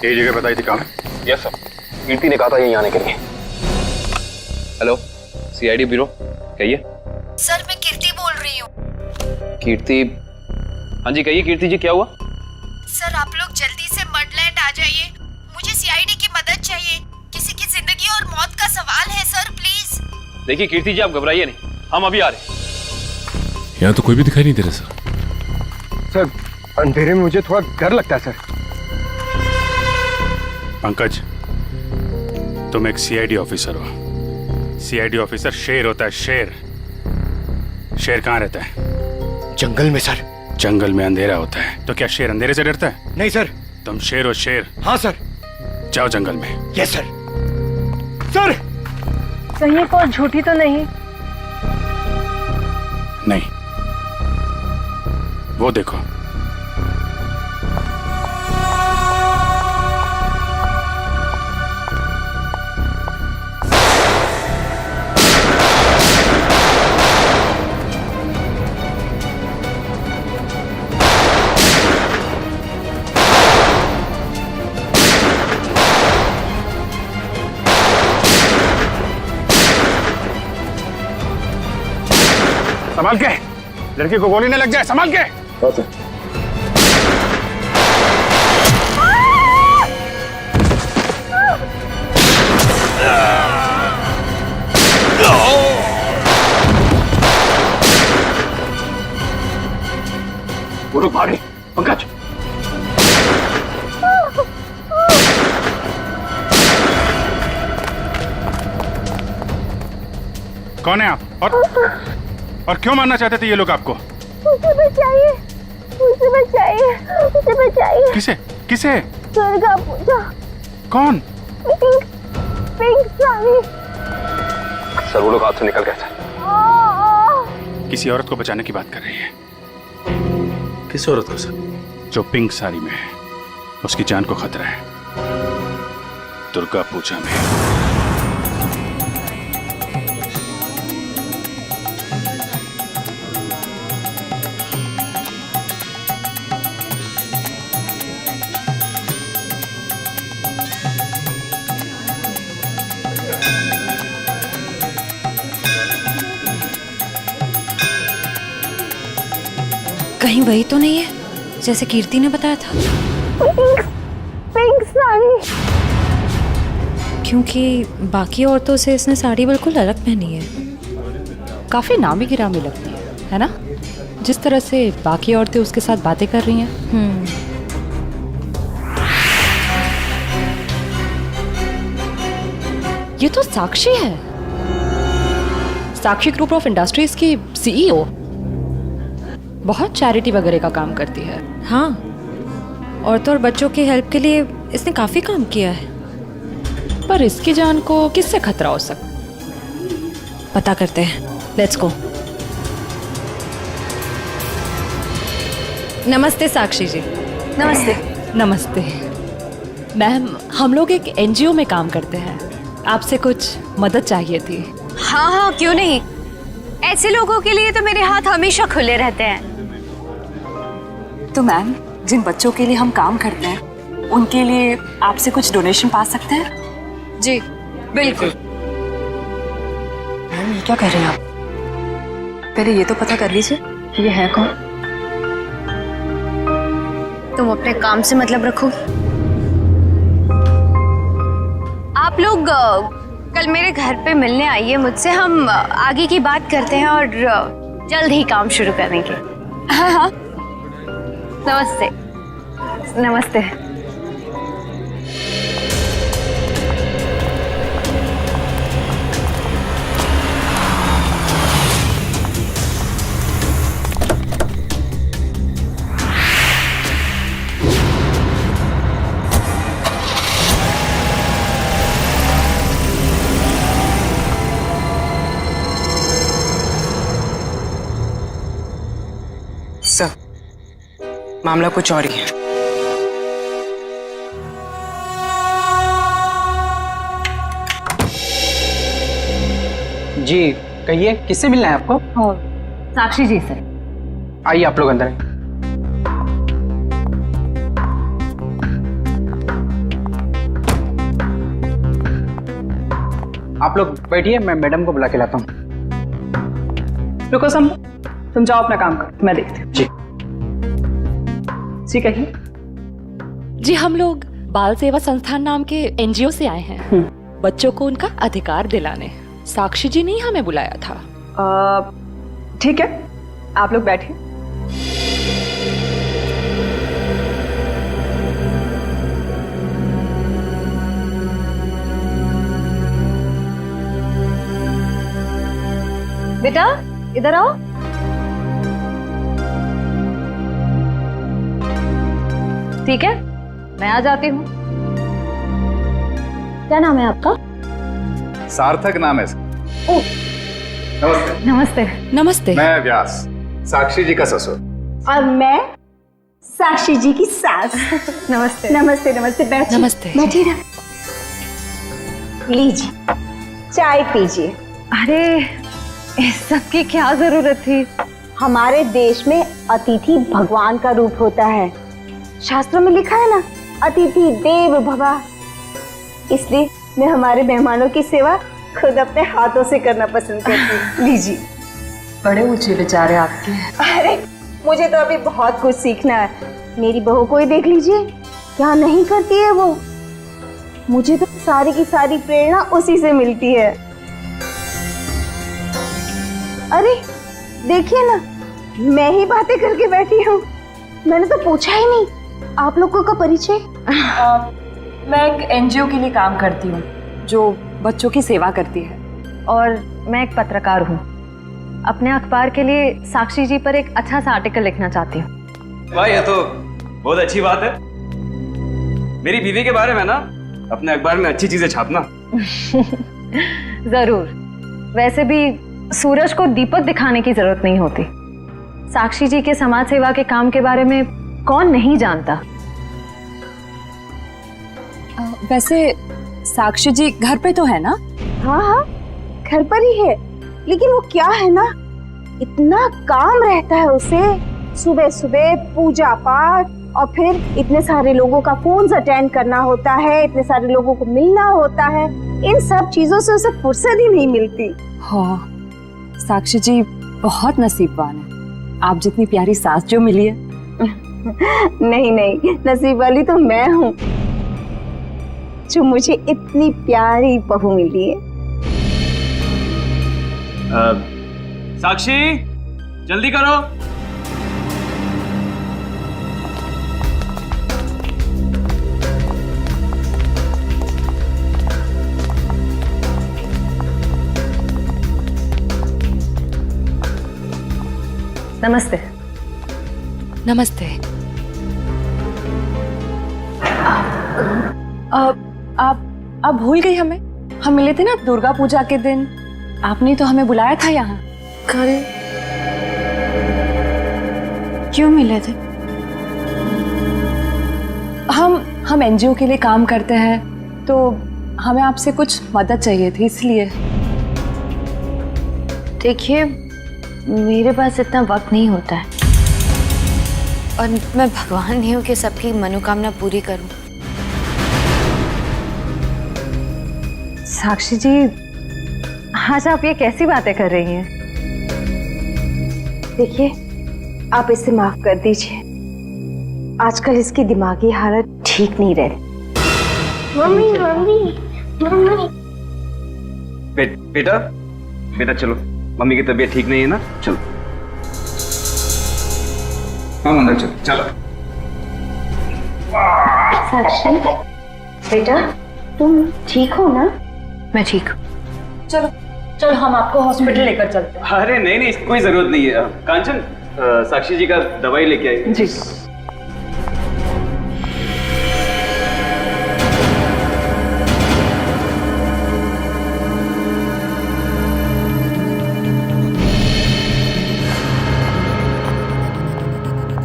यही जगह बताई थी कहाँ? यस सर, कीर्ति ने कहा था यहीं आने के लिए। हेलो, सीआईडी ब्यूरो, कहिए। सर मैं कीर्ति बोल रही हूँ। कीर्ति? हाँ जी कहिए कीर्ति जी, क्या हुआ? सर आप लोग जल्दी से मडलैंड आ जाइए, मुझे सीआईडी की मदद चाहिए। किसी की जिंदगी और मौत का सवाल है सर, प्लीज। देखिए कीर्ति जी, आप घबराइए नहीं, हम अभी आ रहे हैं। यहाँ तो कोई भी दिखाई नहीं दे रहा सर। सर अंधेरे में मुझे थोड़ा डर लगता है सर। पंकज, तुम एक सीआईडी ऑफिसर हो। सीआईडी ऑफिसर शेर होता है, शेर। शेर कहाँ रहता है? जंगल में सर। जंगल में अंधेरा होता है, तो क्या शेर अंधेरे से डरता है? नहीं सर। तुम शेर हो, शेर। हाँ सर। जाओ जंगल में। Yes sir. सर कहीं कोई झूठी तो नहीं? नहीं, वो देखो। संभाल के, लड़की को गोली न लग जाए, संभाल के। वो लोग भागे। पंकज, कौन है आप और क्यों मारना चाहते थे ये लोग आपको? मुझे बचाइए, मुझे बचाइए, मुझे बचाइए। किसे? किसे? दुर्गा पूजा। कौन? Pink, pink sari. सर वो लोग हाथ से निकल गए थे। किसी औरत को बचाने की बात कर रही है। किस औरत को सर? जो पिंक साड़ी में है, उसकी जान को खतरा है। दुर्गा पूजा में। कहीं वही तो नहीं है जैसे कीर्ति ने बताया था? Pink, pink sari. क्योंकि बाकी औरतों से इसने साड़ी बिल्कुल अलग पहनी है। काफी नामी गिरामी लगती है ना? जिस तरह से बाकी औरतें उसके साथ बातें कर रही हैं। ये तो साक्षी है, साक्षी ग्रुप ऑफ इंडस्ट्रीज की सीईओ। बहुत चैरिटी वगैरह का काम करती है। हाँ, औरतों और बच्चों की हेल्प के लिए इसने काफी काम किया है। पर इसकी जान को किससे खतरा हो सकता? पता करते हैं, लेट्स गो। नमस्ते साक्षी जी। नमस्ते। नमस्ते मैम, हम लोग एक एनजीओ में काम करते हैं, आपसे कुछ मदद चाहिए थी। हाँ हाँ, क्यों नहीं। ऐसे लोगों के लिए तो मेरे हाथ हमेशा खुले रहते हैं। तो मैम, जिन बच्चों के लिए हम काम करते हैं उनके लिए आपसे कुछ डोनेशन पा सकते हैं? जी बिल्कुल। मैम ये क्या कर रहे हैं आप? पहले ये तो पता कर लीजिए कि ये है कौन। तुम अपने काम से मतलब रखो। आप लोग कल मेरे घर पे मिलने आइए मुझसे, हम आगे की बात करते हैं और जल्द ही काम शुरू करेंगे। हाँ हाँ, नमस्ते। नमस्ते। सर, मामला कुछ और ही है। जी कहिए, किससे मिलना है आपको? साक्षी जी से। आइए आप लोग अंदर। आप लोग बैठिए, मैं मैडम को बुला के लाता हूँ। रुको सम, तुम जाओ अपना काम करो, मैं देखती हूँ। जी कहिए। जी हम लोग बाल सेवा संस्थान नाम के एनजीओ से आए हैं बच्चों को उनका अधिकार दिलाने। साक्षी जी ने ही हमें बुलाया था। ठीक है, आप लोग बैठिए। बेटा इधर आओ। ठीक है, मैं आ जाती हूँ। क्या नाम है आपका? सार्थक नाम है। ओह, नमस्ते। नमस्ते। नमस्ते। मैं व्यास, साक्षी जी का ससुर। और मैं साक्षी जी की सास। नमस्ते। नमस्ते नमस्ते, बैठिए। नमस्ते। बैठिए ना, लीजिए चाय पीजिए। अरे इस सब की क्या जरूरत थी? हमारे देश में अतिथि भगवान का रूप होता है। शास्त्रों में लिखा है ना, अतिथि देव भव। इसलिए मैं हमारे मेहमानों की सेवा खुद अपने हाथों से करना पसंद करती हूँ। लीजिए। बड़े ऊंचे विचार है आपके। अरे मुझे तो अभी बहुत कुछ सीखना है। मेरी बहू को ही देख लीजिए, क्या नहीं करती है वो। मुझे तो सारी की सारी प्रेरणा उसी से मिलती है। अरे देखिए ना, मैं ही बातें करके बैठी हूँ। मैंने तो पूछा ही नहीं आप लोगों का परिचय। मैं एक एनजीओ के लिए काम करती हूँ जो बच्चों की सेवा करती है। और मैं एक पत्रकार हूँ। अपने अखबार के लिए साक्षी जी पर एक अच्छा सा आर्टिकल लिखना चाहती हूँ। वाह, ये तो बहुत अच्छी बात है। मेरी बीवी के बारे में ना अपने अखबार में अच्छी चीजें छापना। जरूर। वैसे भी सूरज को दीपक दिखाने की जरूरत नहीं होती। साक्षी जी के समाज सेवा के काम के बारे में कौन नहीं जानता। वैसे साक्षी जी घर पे तो है ना? हाँ हाँ, घर पर ही है। लेकिन वो क्या है ना, इतना काम रहता है उसे। सुबह सुबह पूजा पाठ और फिर इतने सारे लोगों का फोन अटेंड करना होता है, इतने सारे लोगों को मिलना होता है। इन सब चीजों से उसे फुर्सत ही नहीं मिलती। हाँ, साक्षी जी बहुत नसीबवान है। आप जितनी प्यारी सास जो मिली है। नहीं नहीं, नसीब वाली तो मैं हूँ जो मुझे इतनी प्यारी बहू मिली है। साक्षी, जल्दी करो। नमस्ते। नमस्ते। आप भूल गई हमें? हम मिले थे ना दुर्गा पूजा के दिन। आपने तो हमें बुलाया था यहाँ। अरे क्यों मिले थे? हम एनजीओ के लिए काम करते हैं, तो हमें आपसे कुछ मदद चाहिए थी, इसलिए। देखिए, मेरे पास इतना वक्त नहीं होता है और मैं भगवान नहीं हूँ कि सबकी मनोकामना पूरी करूं। साक्षी जी, आज आप ये कैसी बातें कर रही हैं? देखिए, आप इसे माफ कर दीजिए। आजकल इसकी दिमागी हालत ठीक नहीं रहती। Mummy mummy mummy. बेटा बेटा चलो, मम्मी की तबीयत ठीक नहीं है ना, चलो। हम अंदर चलो। चलो साक्षी बेटा, तुम ठीक हो ना? मैं ठीक हूँ। चलो चलो, हम आपको हॉस्पिटल लेकर चलते हैं। अरे नहीं नहीं, इसकी कोई जरूरत नहीं है। कांचन, साक्षी जी का दवाई लेके आई। जी।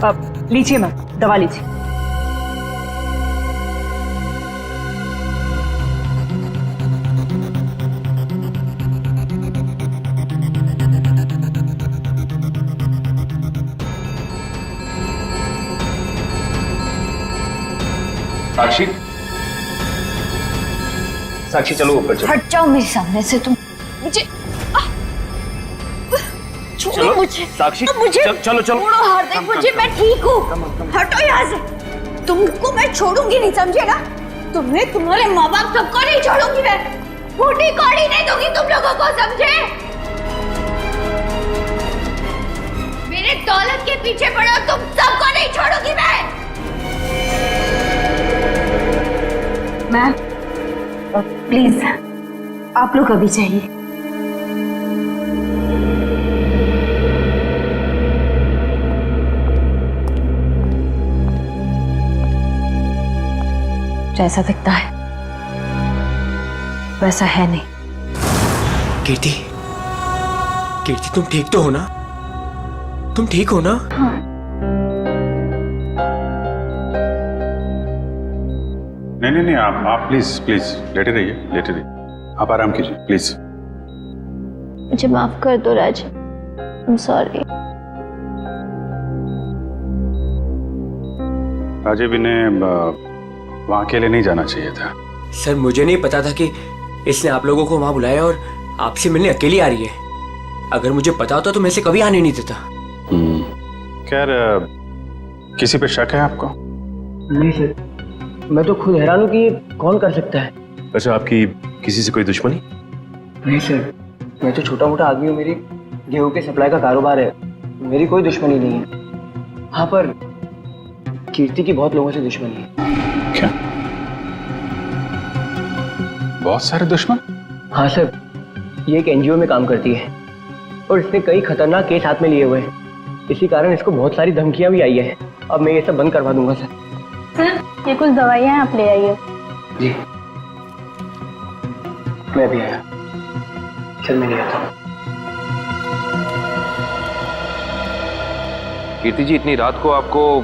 अब लीजिए मैम, दवा लीजिए। साक्षी, साक्षी चलो ऊपर चलो। हट जाओ मेरे सामने से तुम। मुझे छोड़ो मुझे। साक्षी मुझे चलो चलो छोड़ो हार्दिक, मुझे मैं ठीक हूँ। हटो यहाँ से। तुमको मैं छोड़ूंगी नहीं, समझे ना? तुम्हें, तुम्हारे माँ बाप सबको नहीं छोड़ूंगी मैं। फूटी कौड़ी नहीं दूंगी तुम लोगों को, समझे? मेरे दौलत के पीछे पड़ो, तुम सबको नहीं छोड़ूंगी मैं। मैम प्लीज आप लोग अभी चाहिए। जैसा दिखता है वैसा है नहीं। कीर्ति, कीर्ति तुम ठीक तो हो ना? तुम ठीक हो ना? हाँ। नहीं, आप प्लीज प्लीज लेटे रहिए। आप आराम कीजिए प्लीज। मुझे माफ कर दो राज, आई एम सॉरी। राजीव, इन्हें वहां अकेले नहीं जाना चाहिए था। सर मुझे नहीं पता था कि इसने आप लोगों को वहां बुलाया और आपसे मिलने अकेली आ रही है। अगर मुझे पता होता तो मैं इसे कभी आने नहीं देता। खैर, किसी पे शक है आपको? नहीं सर, मैं तो खुद हैरान हूँ कि ये कौन कर सकता है। अच्छा, आपकी किसी से कोई दुश्मनी? नहीं सर, मैं तो छोटा मोटा आदमी हूँ। मेरी गेहूं के सप्लाई का कारोबार है, मेरी कोई दुश्मनी नहीं है। हाँ, पर कीर्ति की बहुत लोगों से दुश्मनी है। क्या? बहुत सारे दुश्मन? हाँ सर, ये एक एनजीओ में काम करती है और इसने कई खतरनाक केस हाथ में लिए हुए हैं। इसी कारण इसको बहुत सारी धमकियां भी आई है। अब मैं ये सब बंद करवा दूंगा सर। सर ये कुछ दवाइयाँ आप ले आइए। जी, मैं भी आया। चल मैं ले आता हूँ। कीर्ति जी, इतनी रात को आपको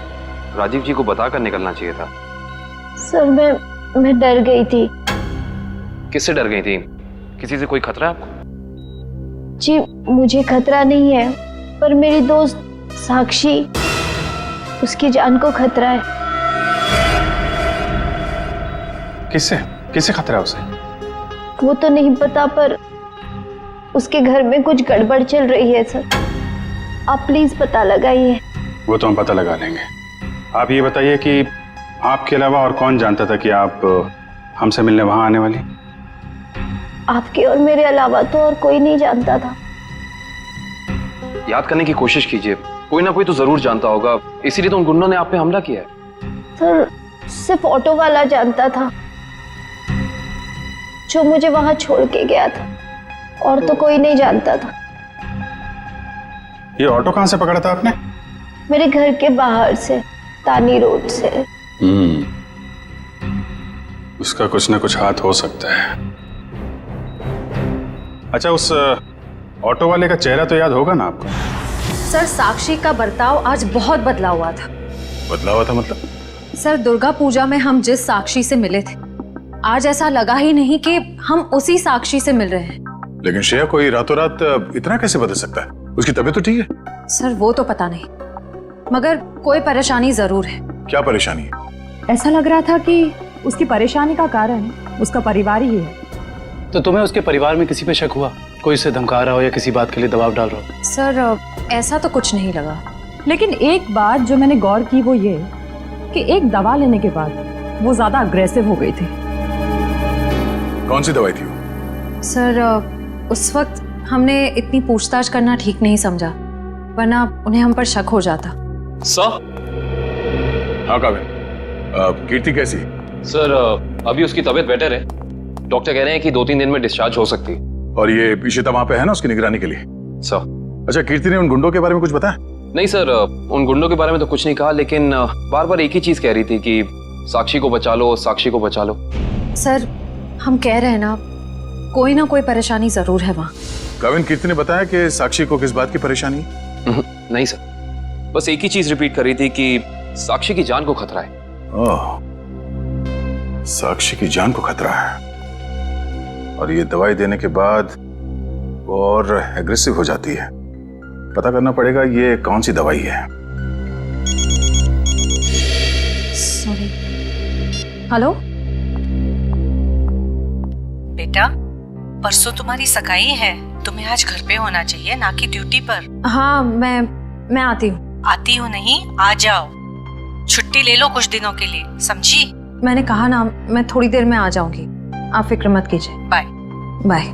राजीव जी को बताकर निकलना चाहिए था। सर मैं डर गई थी। किससे डर गई थी? किसी से कोई खतरा है आपको? जी मुझे खतरा नहीं है, पर मेरी दोस्त साक्षी, उसकी जान को खतरा है। किससे खतरा है उसे? वो तो नहीं पता, पर उसके घर में कुछ गड़बड़ चल रही है सर। आप प्लीज पता लगाइए। वो तो हम पता लगा लेंगे। आप ये बताइए कि आपके अलावा और कौन जानता था कि आप हमसे मिलने वहां आने वाली? आपके और मेरे अलावा तो और कोई नहीं जानता था। याद करने की कोशिश कीजिए, कोई ना कोई तो जरूर जानता होगा, इसीलिए तो उन गुंडों ने आप पे हमला किया है। सर सिर्फ ऑटो वाला जानता था, जो मुझे वहां छोड़ के गया था, और तो कोई नहीं जानता था। ये ऑटो कहां से पकड़ा था आपने? मेरे घर के बाहर से, तानी रोड से। उसका कुछ ना कुछ हाथ हो सकता है। अच्छा, उस ऑटो वाले का चेहरा तो याद होगा ना आपको? सर साक्षी का बर्ताव आज बहुत बदला हुआ था। बदला हुआ था मतलब? सर दुर्गा पूजा में हम जिस साक्षी से मिले थे, आज ऐसा लगा ही नहीं कि हम उसी साक्षी से मिल रहे हैं। लेकिन श्रेया, कोई रातों रात इतना कैसे बदल सकता है? उसकी तबीयत तो ठीक है? सर वो तो पता नहीं, मगर कोई परेशानी जरूर है। क्या परेशानी है? ऐसा लग रहा था कि उसकी परेशानी का कारण उसका परिवार ही है। तो तुम्हें उसके परिवार में किसी पे शक हुआ? कोई उसे धमका रहा हो या किसी बात के लिए दबाव डाल रहा हो? सर ऐसा तो कुछ नहीं लगा, लेकिन एक बात जो मैंने गौर की वो ये कि एक दवा लेने के बाद वो ज्यादा अग्रेसिव हो गई थी। कौन सी दवाई थी वो? सर उस वक्त हमने इतनी पूछताछ करना ठीक नहीं समझा, वरना उन्हें हम पर शक हो जाता। सर? हाँ काबिल, कीर्ति कैसी? सर अभी उसकी तबीयत बेटर है, डॉक्टर कह रहे हैं कि 2-3 दिन में डिस्चार्ज हो सकती है। और ये इशिता वहां पे है ना उसकी निगरानी के लिए? सर। अच्छा, कीर्ति ने उन गुंडों के बारे में कुछ बताया? नहीं सर, उन गुंडों के बारे में तो कुछ नहीं कहा, लेकिन बार बार एक ही चीज कह रही थी कि साक्षी को बचा लो, साक्षी को बचा लो। सर हम कह रहे हैं ना, कोई ना कोई परेशानी जरूर है वहाँ। काविन, कीर्ति ने बताया कि साक्षी को किस बात की परेशानी है? नहीं सर, बस एक ही चीज रिपीट कर रही थी कि साक्षी की जान को खतरा है। ओह, साक्षी की जान को खतरा है, और ये दवाई देने के बाद वो और एग्रेसिव हो जाती है। पता करना पड़ेगा ये कौन सी दवाई है। सॉरी। हेलो बेटा, परसों तुम्हारी सगाई है, तुम्हें आज घर पे होना चाहिए, ना कि ड्यूटी पर। हाँ, मैं आती हूँ। आती हूँ नहीं, आ जाओ। छुट्टी ले लो कुछ दिनों के लिए, समझी? मैंने कहा ना, मैं थोड़ी देर में आ जाऊंगी, आप फिक्र मत कीजिए। Bye bye.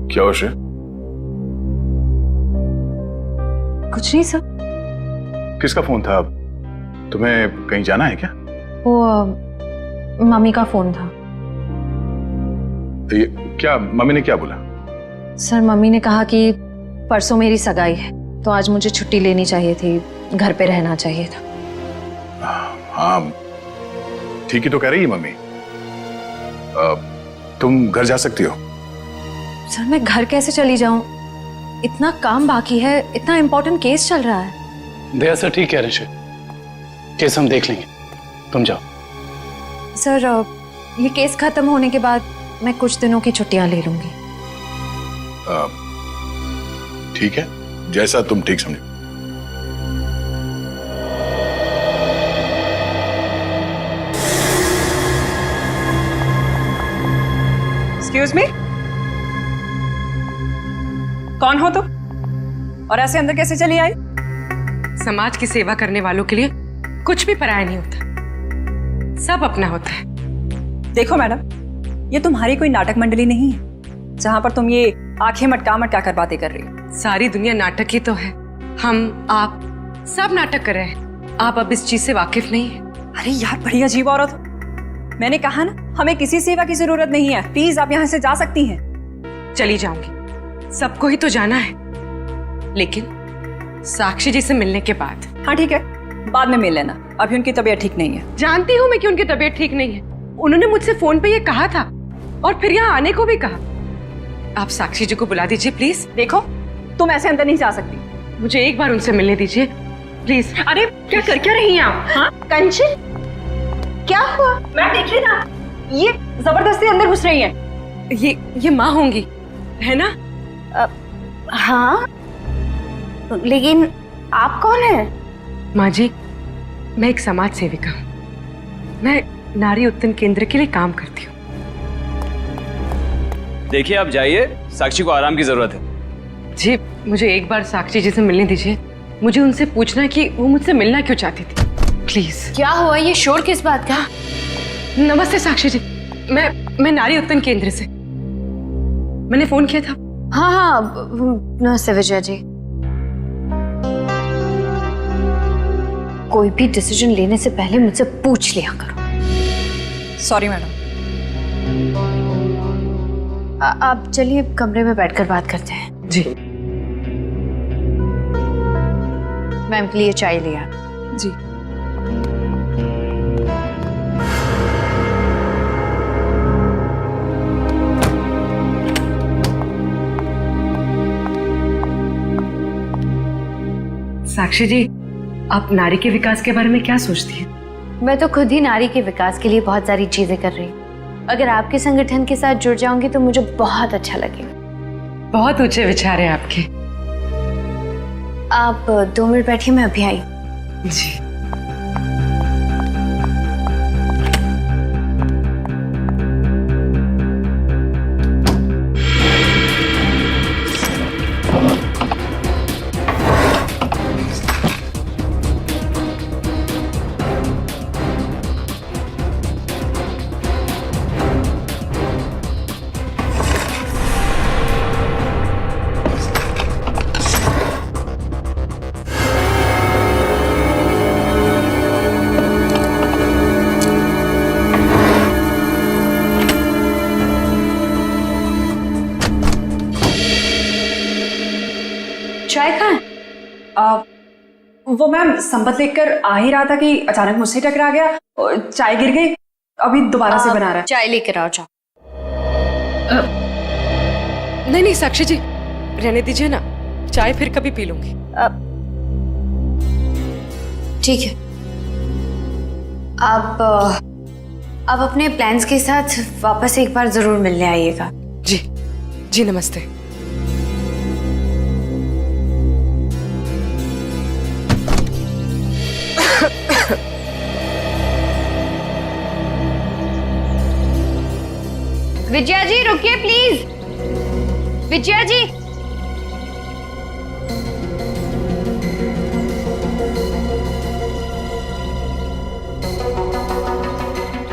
क्या हो श्रेया? कुछ नहीं सर। किसका फोन था? तुम्हें कहीं जाना है क्या? वो मम्मी का फोन था। ये क्या, मम्मी ने क्या बोला? सर, मम्मी ने कहा कि परसों मेरी सगाई है, तो आज मुझे छुट्टी लेनी चाहिए थी, घर पे रहना चाहिए था। हाँ, ठीक ही तो कह रही है मम्मी। तुम घर जा सकती हो। सर, मैं घर कैसे चली जाऊं? इतना काम बाकी है, इतना इम्पोर्टेंट केस चल रहा है। दया सर ठीक कह रहे हैं, केस हम देख लेंगे, तुम जाओ। सर, ये केस खत्म होने के बाद मैं कुछ दिनों की छुट्टियां ले लूंगी। ठीक है, जैसा तुम ठीक समझो। एक्सक्यूज मी, कौन हो तुम और ऐसे अंदर कैसे चली आई? समाज की सेवा करने वालों के लिए कुछ भी पराया नहीं होता, सब अपना होता है। देखो मैडम, ये तुम्हारी कोई नाटक मंडली नहीं है जहां पर तुम ये आंखें मटका मटका कर बातें कर रही हो। सारी दुनिया नाटक ही तो है, हम आप सब नाटक कर रहे हैं। आप अब इस चीज से वाकिफ नहीं है। अरे यार, बड़ी अजीब औरत हो। मैंने कहा ना, हमें किसी सेवा की जरूरत नहीं है, प्लीज आप यहाँ से जा सकती हैं। चली जाऊंगी, सबको ही तो जाना है, लेकिन साक्षी जी से मिलने के बाद। हाँ ठीक है, बाद में मिल लेना, अभी उनकी तबीयत ठीक नहीं है। जानती हूँ मैं कि उनकी तबीयत ठीक नहीं है, उन्होंने मुझसे फोन पे ये कहा था और फिर यहाँ आने को भी कहा। आप साक्षी जी को बुला दीजिए प्लीज। देखो, तुम ऐसे अंदर नहीं जा सकती, मुझे एक बार उनसे मिलने दीजिए प्लीज। अरे क्या कर क्या रही हैं आप? हाँ कंचन, क्या हुआ? मैं देख रही ना, ये जबरदस्ती अंदर घुस रही है। ये माँ होंगी, है ना? हाँ, लेकिन आप कौन है? माँ जी, मैं एक समाज सेविका हूँ, मैं नारी उत्थान केंद्र के लिए काम करती हूँ। देखिए आप जाइए, साक्षी को आराम की जरूरत है। जी, मुझे एक बार साक्षी जी से मिलने दीजिए, मुझे उनसे पूछना है कि वो मुझसे मिलना क्यों चाहती थी, प्लीज। क्या हुआ? ये शोर किस बात का? नमस्ते साक्षी जी, मैं नारी उत्थान केंद्र से, मैंने फोन किया था। हाँ, नमस्ते विजय जी। कोई भी डिसीजन लेने से पहले मुझसे पूछ लिया करो। Sorry madam. आप चलिए कमरे में बैठकर बात करते हैं। जी। मैम के लिए चाय लिया। जी। साक्षी जी, आप नारी के विकास के बारे में क्या सोचती हैं? मैं तो खुद ही नारी के विकास के लिए बहुत सारी चीजें कर रही हूँ। अगर आपके संगठन के साथ जुड़ जाऊंगी तो मुझे बहुत अच्छा लगेगा। बहुत ऊंचे विचार हैं आपके। आप 2 मिनट बैठिए, मैं अभी आई। जी। चाय कहाँ? वो मैम संपत लेकर आ ही रहा था कि अचानक मुझसे टकरा गया और चाय गिर गई, अभी दोबारा से बना रहा है। चाय लेकर आओ। चाय नहीं नहीं साक्षी जी, रहने दीजिए ना, चाय फिर कभी पी लूंगी। ठीक है, आप अपने प्लान्स के साथ वापस एक बार जरूर मिलने आइएगा। जी जी, नमस्ते। विजया जी रुकिए प्लीज। विजया जी,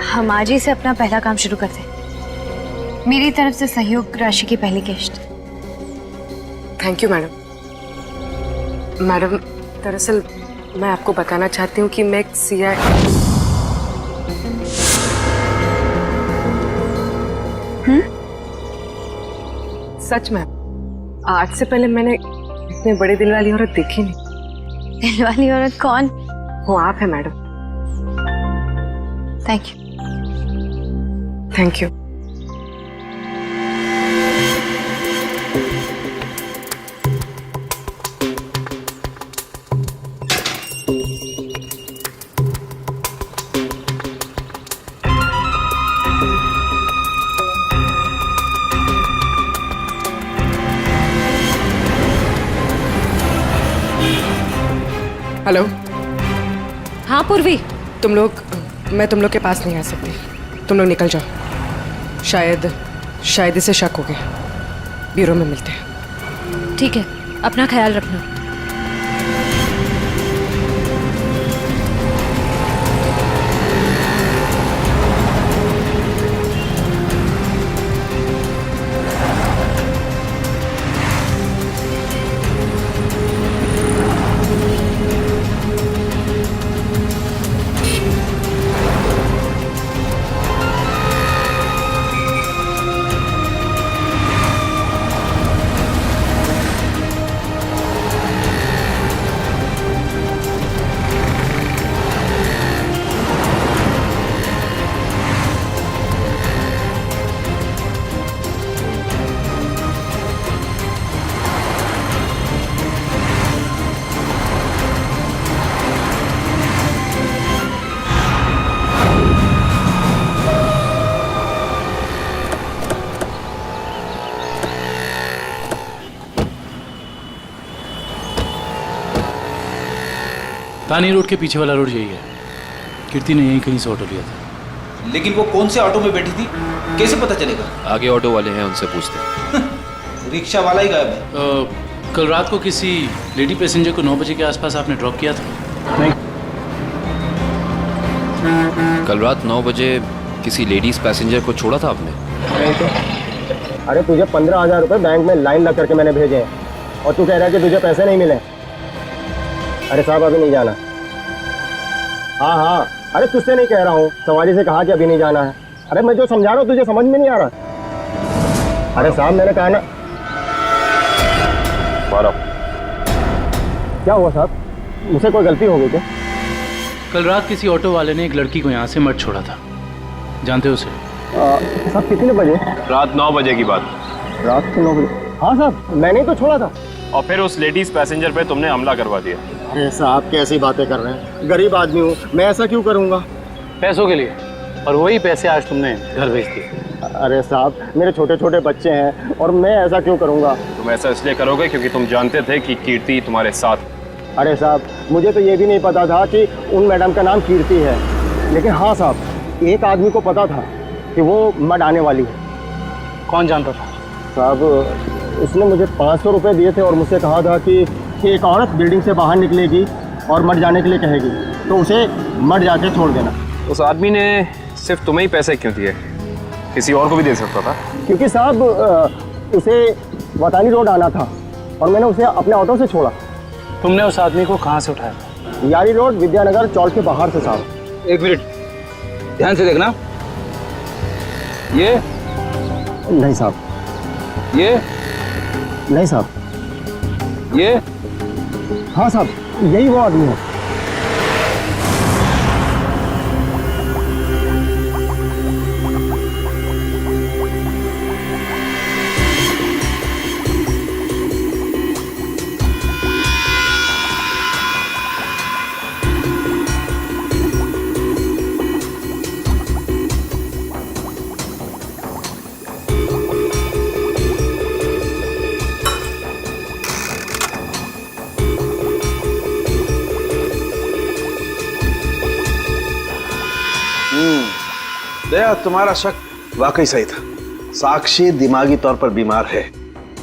हम आज ही से अपना पहला काम शुरू करते हैं। मेरी तरफ से सहयोग राशि की पहली किश्त। Thank you madam. मैडम, दरअसल मैं आपको बताना चाहती हूँ कि मैं एक सीआई। सच में आज से पहले मैंने इतने बड़े दिल वाली औरत देखी नहीं। दिल वाली औरत कौन? वो आप है madam. Thank you. Thank you. Hello. हाँ पूर्वी, मैं तुम लोग के पास नहीं आ सकती। तुम लोग निकल जाओ। शायद इसे शक हो गया। ब्यूरो में मिलते हैं। ठीक है, अपना ख्याल रखना। तानी रोड के पीछे वाला रोड यही है। कीर्ति ने यहीं कहीं से ऑटो लिया था। लेकिन वो कौन से ऑटो में बैठी थी, कैसे पता चलेगा? आगे ऑटो वाले हैं, उनसे पूछते हैं। रिक्शा वाला ही गायब है। कल रात को किसी लेडी पैसेंजर को 9 बजे के आसपास आपने ड्रॉप किया था? नहीं। कल रात 9 बजे किसी लेडीज पैसेंजर को छोड़ा था आपने? नहीं तो। अरे तुझे 15,000 रुपए बैंक में लाइन लग करके मैंने भेजे हैं और तू कह रहा है कि तुझे पैसे नहीं मिले। अरे साहब अभी नहीं जाना। हाँ, अरे तुझसे नहीं कह रहा हूँ, सवारी से कहा कि अभी नहीं जाना है। अरे मैं जो समझा रहा हूँ तुझे समझ में नहीं आ रहा। अरे साहब मैंने कहा ना। क्या हुआ साहब, मुझसे कोई गलती हो गई क्या? कल रात किसी ऑटो वाले ने एक लड़की को यहाँ से मत छोड़ा था, जानते हो उसे? साहब कितने बजे? रात 9 बजे की बात। रात के 9 बजे? हाँ साहब, मैंने ही तो छोड़ा था। और फिर उस लेडीज पैसेंजर पे तुमने हमला करवा दिया। अरे साहब कैसी बातें कर रहे हैं, गरीब आदमी हूँ, मैं ऐसा क्यों करूँगा? पैसों के लिए, और वही पैसे आज तुमने घर भेज दिए। अरे साहब मेरे छोटे छोटे बच्चे हैं और मैं ऐसा क्यों करूँगा? तुम ऐसा इसलिए करोगे क्योंकि तुम जानते थे कि कीर्ति तुम्हारे साथ। अरे साहब मुझे तो ये भी नहीं पता था कि उन मैडम का नाम कीर्ति है, लेकिन हाँ साहब एक आदमी को पता था कि वो मड आने वाली है। कौन जानता था? साहब उसने मुझे 500 रुपये दिए थे और मुझसे कहा था कि एक औरत बिल्डिंग से बाहर निकलेगी और मर जाने के लिए कहेगी, तो उसे मर जाके छोड़ देना। उस आदमी ने सिर्फ तुम्हें ही पैसे क्यों दिए, किसी और को भी दे सकता था? क्योंकि साहब उसे वतानी रोड आना था और मैंने उसे अपने ऑटो से छोड़ा। तुमने उस आदमी को कहाँ से उठाया? यारी रोड विद्यानगर चौक के बाहर से साहब। एक मिनट ध्यान से देखना। ये नहीं साहब, ये नहीं साहब, ये हाँ साहब यही वो आदमी है। दया, तुम्हारा शक वाकई सही था। साक्षी दिमागी तौर पर बीमार है।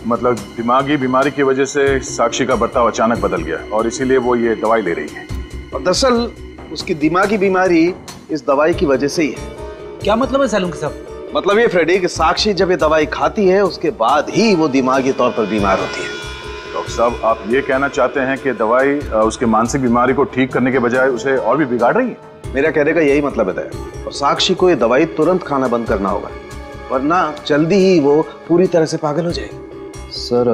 मतलब दिमागी बीमारी की वजह से साक्षी का बर्ताव अचानक बदल गया और इसीलिए वो ये दवाई ले रही है। और दरअसल उसकी दिमागी बीमारी इस दवाई की वजह से ही है। क्या मतलब है सालुंकी साहब? मतलब ये फ्रेडी कि साक्षी जब ये दवाई खाती है उसके बाद ही वो दिमागी तौर पर बीमार होती है। डॉक्टर साहब, आप ये कहना चाहते हैं कि दवाई उसके मानसिक बीमारी को ठीक करने के बजाय उसे और भी बिगाड़ रही है? मेरा कहने का यही मतलब है। और साक्षी को ये दवाई तुरंत खाना बंद करना होगा, वरना जल्दी ही वो पूरी तरह से पागल हो जाएगी। सर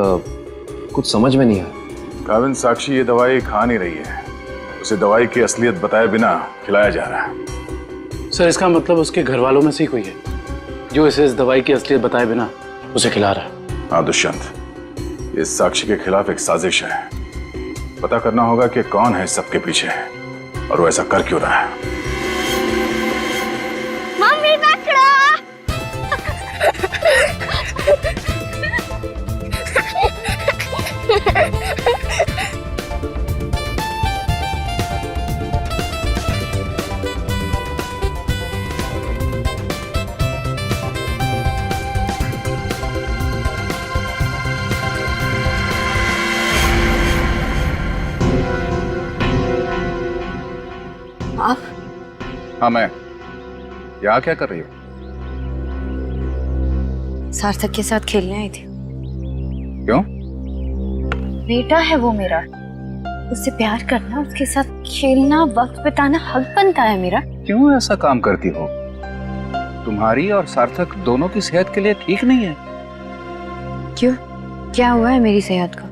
कुछ समझ में नहीं आया। काविन, साक्षी ये दवाई खा नहीं रही है, उसे दवाई की असलियत बताए बिना खिलाया जा रहा है। सर इसका मतलब उसके घर वालों में से ही कोई है जो इसे इस दवाई की असलियत बताए बिना उसे खिला रहा है। हाँ दुष्यंत, ये साक्षी के खिलाफ एक साजिश है। पता करना होगा कि कौन है सबके पीछे और वो ऐसा कर क्यों रहा है। मम्मी पकड़ो। आप? हाँ मैं। यहाँ क्या कर रही हो? सार्थक के साथ खेलने आई थी। क्यों? बेटा है वो मेरा, उससे प्यार करना, उसके साथ खेलना, वक्त बिताना हक बनता है मेरा। क्यों ऐसा काम करती हो? तुम्हारी और सार्थक दोनों की सेहत के लिए ठीक नहीं है। क्यों? क्या हुआ है मेरी सेहत का?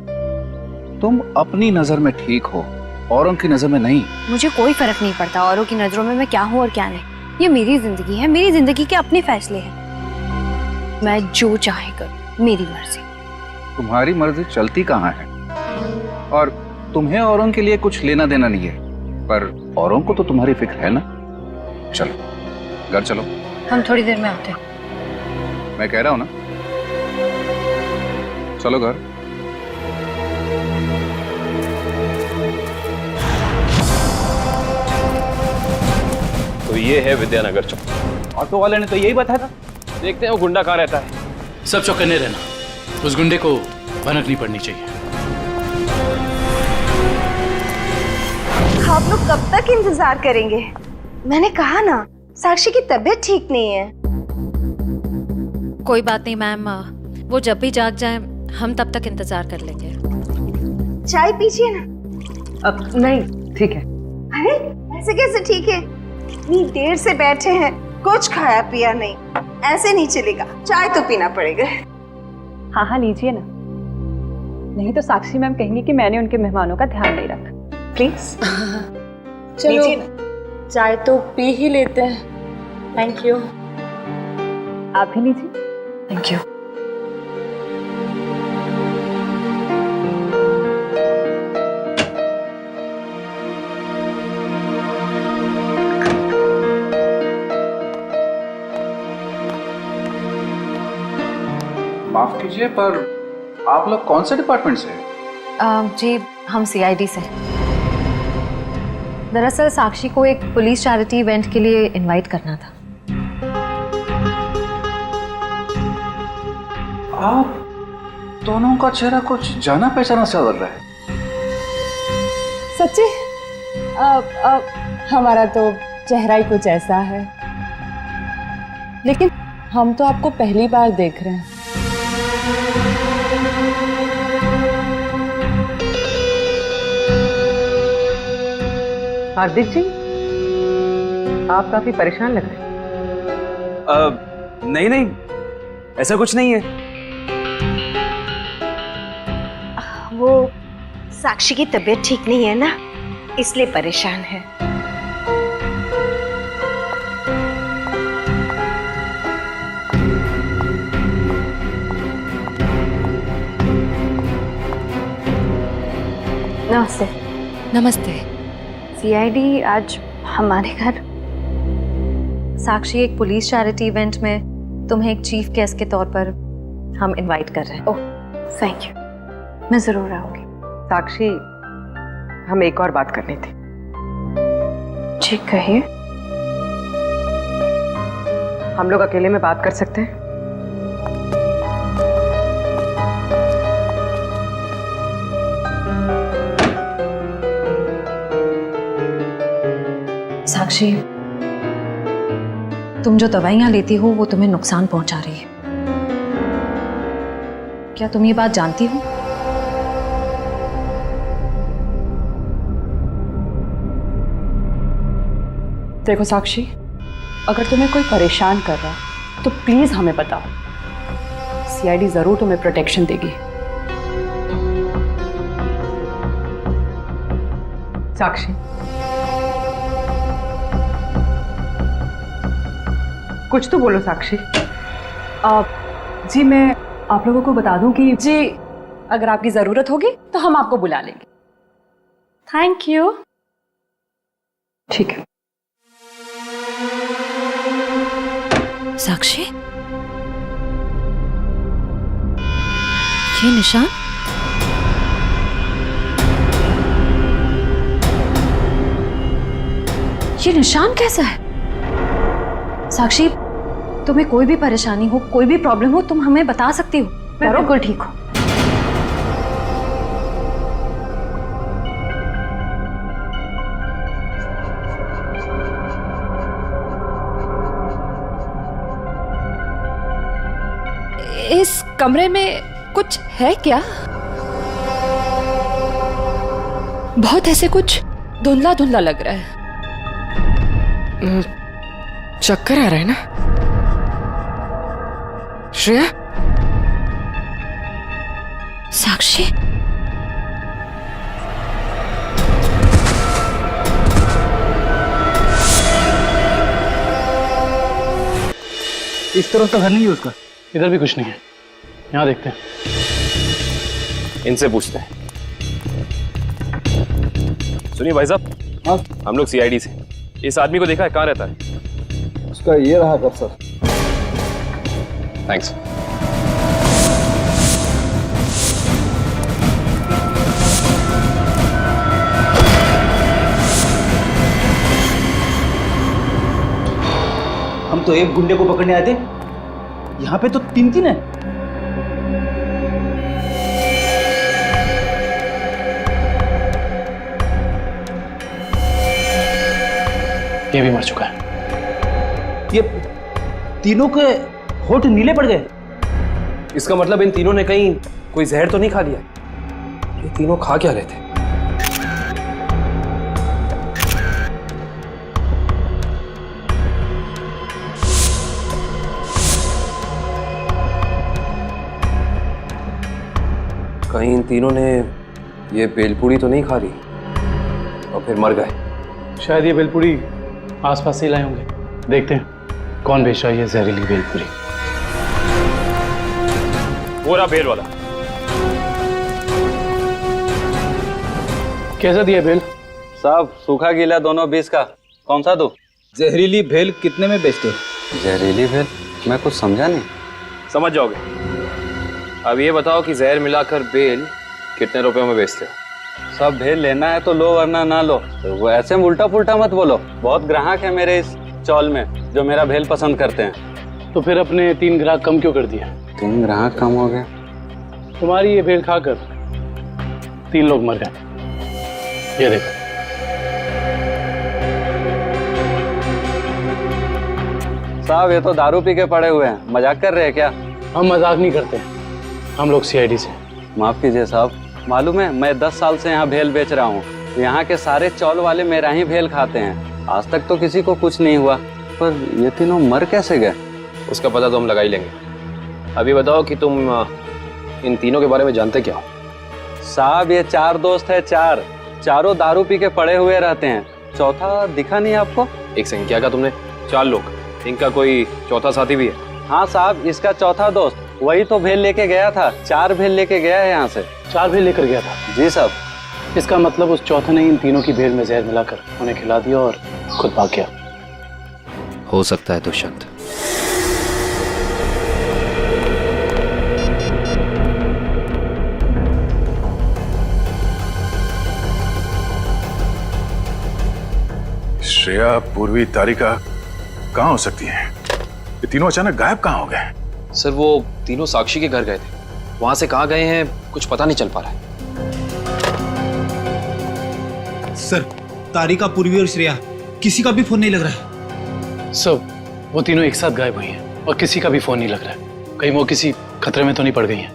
तुम अपनी नजर में ठीक हो, औरों की नजर में नहीं। मुझे कोई फर्क नहीं पड़ता औरों की नजरों में मैं क्या हूँ और क्या नहीं। ये मेरी जिंदगी है, मेरी जिंदगी के अपने फैसले हैं। मैं जो चाहे करूं, मेरी मर्जी। तुम्हारी मर्जी चलती कहाँ है? और तुम्हें औरों के लिए कुछ लेना देना नहीं है, पर औरों को तो तुम्हारी फिक्र है ना। चलो घर चलो। हम थोड़ी देर में आते हैं। मैं कह रहा हूं ना, चलो घर। तो ये है विद्यानगर चौक। ऑटो वाले ने तो यही बताया था। देखते हैं वो गुंडा कहाँ रहता है। सब चौकन्ने रहना, उस गुंडे को भनक नहीं पड़नी चाहिए। आप लोग कब तक इंतजार करेंगे? मैंने कहा ना, साक्षी की तबीयत ठीक नहीं है। कोई बात नहीं मैम, वो जब भी जाग जाए हम तब तक इंतजार कर लेंगे। चाय पीजिए ना। अब नहीं, ठीक है। अरे ऐसे कैसे ठीक है? इतनी देर से बैठे हैं, कुछ खाया पिया नहीं, ऐसे नहीं चलेगा, चाय तो पीना पड़ेगा। हाँ हाँ लीजिए ना, नहीं तो साक्षी मैम कहेंगी कि मैंने उनके मेहमानों का ध्यान नहीं रखा। प्लीज चलो चाय तो पी ही लेते हैं। Thank you. आप भी लीजिए। Thank you. माफ कीजिए, पर आप लोग कौन से डिपार्टमेंट से हैं? जी हम सीआईडी से। दरअसल साक्षी को एक पुलिस चैरिटी इवेंट के लिए इनवाइट करना था। आप दोनों का चेहरा कुछ जाना पहचाना सा लग रहा है। सच्ची? हमारा तो चेहरा ही कुछ ऐसा है, लेकिन हम तो आपको पहली बार देख रहे हैं। हार्दिक जी, आप काफी परेशान लग रहे हैं। नहीं नहीं, ऐसा कुछ नहीं है। वो साक्षी की तबीयत ठीक नहीं है ना, इसलिए परेशान है। नमस्ते। नमस्ते। सीआईडी आज हमारे घर। साक्षी एक पुलिस चैरिटी इवेंट में तुम्हें एक चीफ गेस्ट के तौर पर हम इनवाइट कर रहे हैं। ओह थैंक यू, मैं जरूर आऊंगी। साक्षी, हम एक और बात करनी थी। जी कहिए। हम लोग अकेले में बात कर सकते हैं? साक्षी, तुम जो दवाइयां लेती हो वो तुम्हें नुकसान पहुंचा रही है। क्या तुम ये बात जानती हो? देखो साक्षी, अगर तुम्हें कोई परेशान कर रहा है तो प्लीज हमें बताओ। सीआईडी जरूर तुम्हें प्रोटेक्शन देगी। साक्षी, कुछ तो बोलो साक्षी। जी मैं आप लोगों को बता दूं कि जी अगर आपकी जरूरत होगी तो हम आपको बुला लेंगे। Thank you. ठीक है। साक्षी, ये निशान? ये निशान कैसा है? साक्षी, तुम्हें कोई भी परेशानी हो, कोई भी प्रॉब्लम हो, तुम हमें बता सकती हो। मैं बिल्कुल ठीक हूँ। इस कमरे में कुछ है क्या? बहुत ऐसे कुछ धुंधला धुंधला लग रहा है। चक्कर आ रहा है ना श्रेया? साक्षी, इस तरफ तो घर नहीं है उसका। इधर भी कुछ नहीं है। यहाँ देखते हैं। इनसे पूछते हैं। सुनिए भाई साहब, हाँ हम लोग सीआईडी से। इस आदमी को देखा है, कहाँ रहता है? उसका ये रहा कब सर। थैंक्स। हम तो एक गुंडे को पकड़ने आए थे, यहाँ पे तो तीन तीन है। ये भी मर चुका है। ये तीनों के होठ नीले पड़ गए। इसका मतलब इन तीनों ने कहीं कोई जहर तो नहीं खा लिया? ये तीनों खा क्या रहे थे? कहीं इन तीनों ने ये बेलपूरी तो नहीं खा ली और फिर मर गए? शायद ये बेलपूरी आसपास से लाए होंगे। देखते हैं कौन बेच रहा है ये जहरीली बेलपूरी। वो रहा बेल वाला। कैसा दिया बेल? साहब सूखा गीला दोनों 20 का। कौन सा दो? जहरीली भेल कितने में बेचते हो? जहरीली भेल? मैं कुछ समझा नहीं। समझ जाओगे। अब ये बताओ कि जहर मिलाकर बेल कितने रुपयों में बेचते हो? सब भेल लेना है तो लो वरना ना लो। तो वो ऐसे उल्टा पुल्टा मत बोलो। बहुत ग्राहक है मेरे इस चौल में जो मेरा भेल पसंद करते हैं। तो फिर अपने 3 ग्राहक कम क्यों कर दिए? 3 ग्राहक कम हो गए? तुम्हारी ये भेल खाकर 3 लोग मर गए। ये देखो। साहब ये तो दारू पी के पड़े हुए हैं। मजाक कर रहे हैं क्या? हम मजाक नहीं करते, हम लोग सीआईडी से। माफ कीजिए साहब, मालूम है मैं 10 साल से यहाँ भेल बेच रहा हूँ। यहाँ के सारे चौल वाले मेरा ही भेल खाते हैं। आज तक तो किसी को कुछ नहीं हुआ, पर ये तीनों मर कैसे गए? उसका पता तो हम लगा ही लेंगे। अभी बताओ कि तुम इन तीनों के बारे में जानते क्या हो? साहब ये 4 दोस्त है। चारों दारू पी के पड़े हुए रहते हैं। चौथा दिखा नहीं आपको? एक सेकंड, क्या कहा तुमने? 4 लोग? इनका कोई चौथा साथी भी है? हाँ साहब, इसका चौथा दोस्त वही तो भेल लेके गया था। 4 भेल लेके गया है यहाँ से। 4 भेल लेकर गया था? जी साहब। इसका मतलब उस चौथे ने इन तीनों की भेल में जहर मिलाकर उन्हें खिला दिया और खुद भाग गया। हो सकता है दुष्यंत। श्रेया, पूर्वी, तारिका कहाँ हो सकती हैं? ये तीनों अचानक गायब कहाँ हो गए? सर वो तीनों साक्षी के घर गए थे। वहां से कहाँ गए हैं कुछ पता नहीं चल पा रहा है। सर तारिका, पूर्वी और श्रेया किसी का भी फोन नहीं लग रहा है। सर वो तीनों एक साथ गायब हुई हैं और किसी का भी फोन नहीं लग रहा है। कहीं वो किसी खतरे में तो नहीं पड़ गई हैं?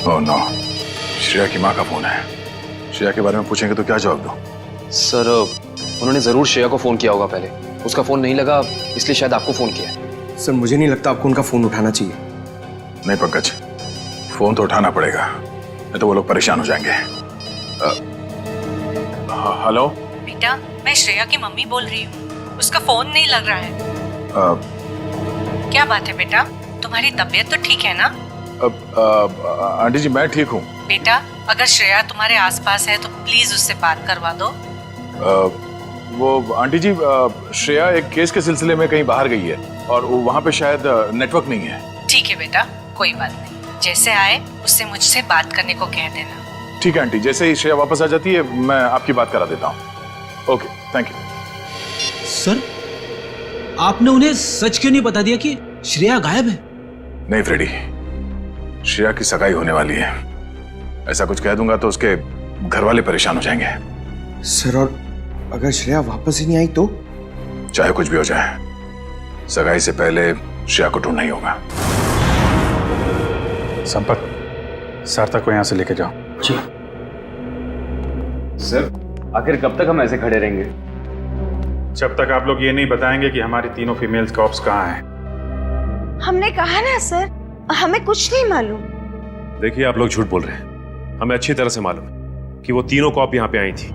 ओह नो, श्रेया की माँ का फोन है। श्रेया के बारे में पूछेंगे तो क्या जवाब दो? सर उन्होंने जरूर श्रेया को फोन किया होगा पहले, उसका फोन नहीं लगा इसलिए शायद आपको फोन किया है। सर मुझे नहीं लगता आपको उनका फोन उठाना चाहिए। नहीं पंकज, फोन तो उठाना पड़ेगा, नहीं तो वो लोग परेशान हो जाएंगे। हेलो बेटा, मैं श्रेया की मम्मी बोल रही हूँ। उसका फोन नहीं लग रहा है। क्या बात है बेटा, तुम्हारी तबीयत तो ठीक है ना? आंटी जी मैं ठीक हूँ। बेटा, अगर श्रेया तुम्हारे आसपास है तो प्लीज उससे बात करवा दो। वो आंटी जी, श्रेया एक केस के सिलसिले में कहीं बाहर गई है और वहाँ पे शायद नेटवर्क नहीं है। ठीक है बेटा, कोई बात नहीं, जैसे आए उससे मुझसे बात करने को कह देना। ठीक है आंटी, जैसे ही श्रेया वापस आ जाती है मैं आपकी बात करा देता हूँ। Okay, thank you. सर, आपने उन्हें सच क्यों नहीं बता दिया कि श्रेया गायब है? नहीं फ्रेडी, श्रेया की सगाई होने वाली है। ऐसा कुछ कह दूंगा तो उसके घर वाले परेशान हो जाएंगे। सर, और अगर श्रेया वापस ही नहीं आई तो? चाहे कुछ भी हो जाए, सगाई से पहले श्रेया को ढूंढना ही होगा। संपत, सार्थक को यहाँ से लेके जाओ। जी सर, आखिर कब तक हम ऐसे खड़े रहेंगे? जब तक आप लोग ये नहीं बताएंगे कि हमारी तीनों फीमेल कॉप्स कहाँ हैं। हमने कहा ना सर, हमें कुछ नहीं मालूम। देखिए आप लोग झूठ बोल रहे हैं, हमें अच्छी तरह से मालूम है कि वो तीनों कॉप यहाँ पे आई थी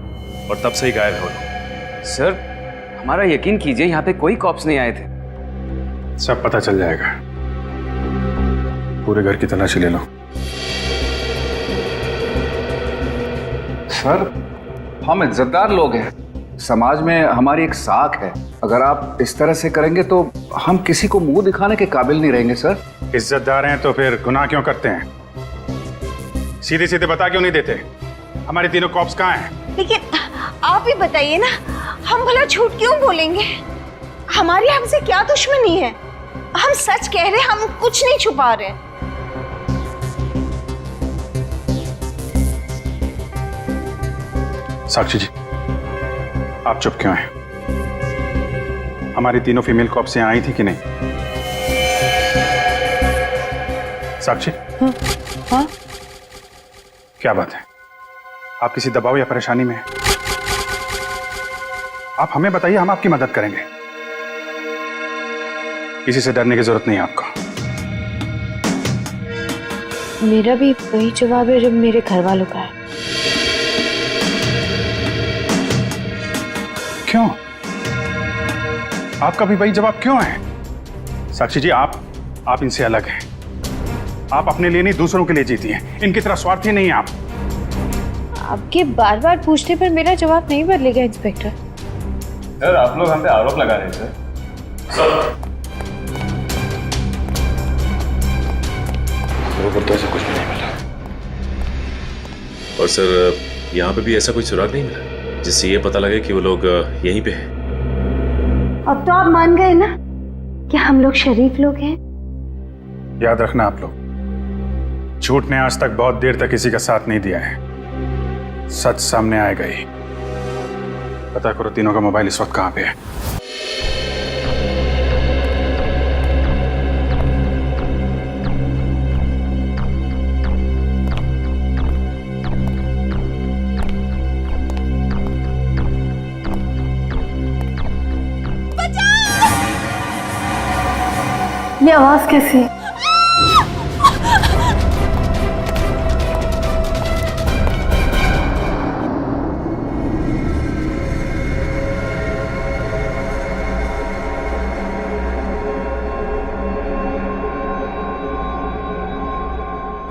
और तब से ही गायब है। सर, हमारा यकीन कीजिए, यहाँ पे कोई कॉप्स नहीं आए थे। सब पता चल जाएगा, पूरे घर की तलाशी ले लो। सर, हम इज्जतदार लोग हैं, समाज में हमारी एक साख है। अगर आप इस तरह से करेंगे तो हम किसी को मुंह दिखाने के काबिल नहीं रहेंगे। सर, इज्जतदार हैं तो फिर गुनाह क्यों करते हैं? सीधे सीधे बता क्यों नहीं देते हमारी तीनों कॉप्स कहाँ हैं? लेकिन आप ही बताइए ना, हम भला झूठ क्यों बोलेंगे? हमारी हमसे क्या दुश्मनी है? हम सच कह रहे हैं, हम कुछ नहीं छुपा रहे। साक्षी जी, आप चुप क्यों हैं? हमारी तीनों फीमेल कॉप्स यहाँ आई थी कि नहीं? साक्षी, हाँ? क्या बात है? आप किसी दबाव या परेशानी में हैं? आप हमें बताइए, हम आपकी मदद करेंगे। किसी से डरने की जरूरत नहीं है आपको। मेरा भी वही जवाब है जो मेरे घर वालों का है। क्यों? आपका भी वही जवाब क्यों है? साक्षी जी, आप इनसे अलग हैं। आप अपने लिए नहीं दूसरों के लिए जीती हैं। इनकी तरह स्वार्थी नहीं है आप। आपके बार बार पूछने पर मेरा जवाब नहीं बदलेगा इंस्पेक्टर। सर, आप लोग हम पे आरोप लगा रहे हैं सर। तो ऐसा कुछ भी नहीं मिला। और सर, यहाँ पे भी ऐसा कोई सुराग नहीं मिला जिससे ये पता लगे कि वो लोग यहीं पे हैं। अब तो आप मान गए ना कि हम लोग शरीफ लोग हैं। याद रखना आप लोग, झूठ ने आज तक बहुत देर तक किसी का साथ नहीं दिया है। सच सामने आएगा ही। पता करो तीनों का मोबाइल इस वक्त कहाँ पे है। ये आवाज कैसी है?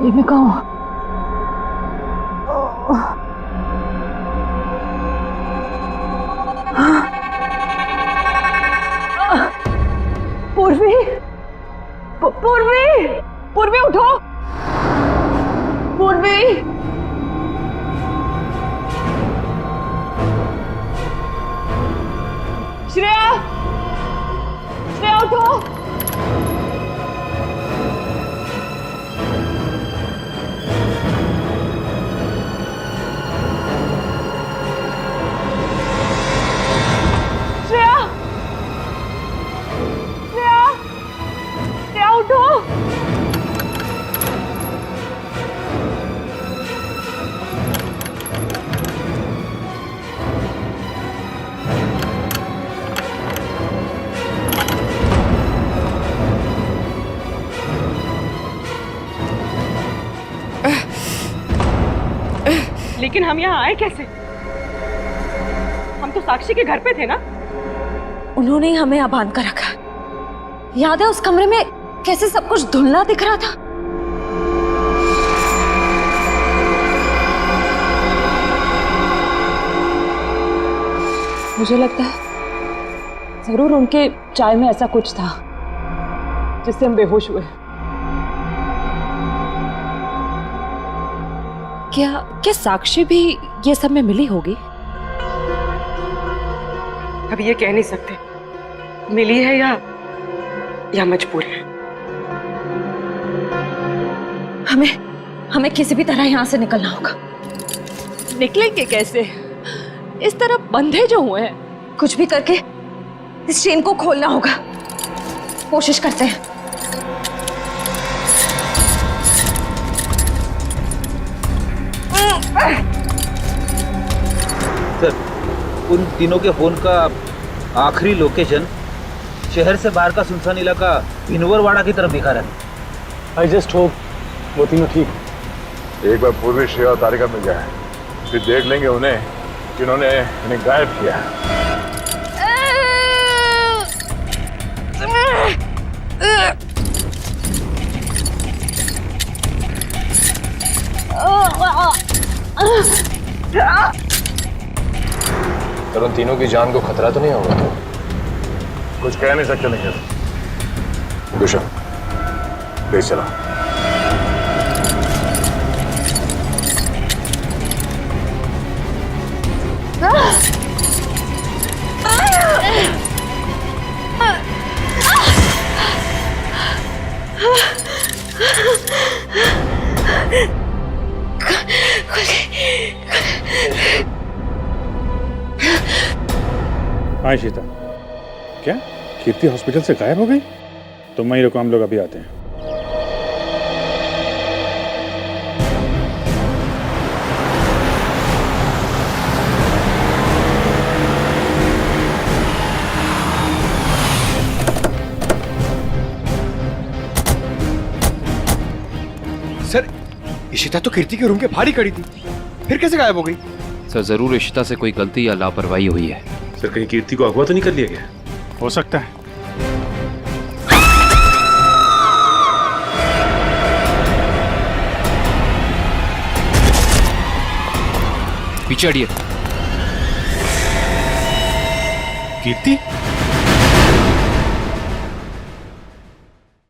ये मैं कहाँ हूँ? पूर्वी, पूर्वी, पूर्वी उठो। पूर्वी, श्रेया, श्रेया उठो। लेकिन हम यहाँ आए कैसे? हम तो साक्षी के घर पे थे ना। उन्होंने ही हमें यहाँ बांध कर रखा। याद है उस कमरे में कैसे सब कुछ धुंधला दिख रहा था? मुझे लगता है जरूर उनके चाय में ऐसा कुछ था जिससे हम बेहोश हुए। क्या साक्षी भी ये सब में मिली होगी? अब ये कह नहीं सकते मिली है या मजबूर है। हमें किसी भी तरह यहाँ से निकलना होगा। निकलेंगे कैसे? इस तरफ बंधे जो हुए हैं। कुछ भी करके इस चेन को खोलना होगा। कोशिश करते हैं। सर, उन तीनों के फोन का आखिरी लोकेशन शहर से बाहर का सुनसान इलाका भिनवरवाड़ा की तरफ दिखा रहा है। आई जस्ट होप वो तीनों ठीक। एक बार पूर्वी श्रेया और तारिका मिल जाए, फिर देख लेंगे उन्हें जिन्होंने इन्हें गायब किया। सर, उन तीनों की जान को खतरा तो नहीं होगा? कुछ कह नहीं सकते नहीं। दुष्यंत, प्लीज चला। हाँ शीता, क्या कीर्ति हॉस्पिटल से गायब हो गई? तुम वहीं रुको, हम लोग अभी आते हैं। सर, इशिता तो कीर्ति के रूम के बाहर ही खड़ी थी, फिर कैसे गायब हो गई? सर, जरूर इशिता से कोई गलती या लापरवाही हुई है। सर, कहीं कीर्ति को अगवा तो नहीं कर लिया गया? हो सकता है। पीछे हटिए। कीर्ति?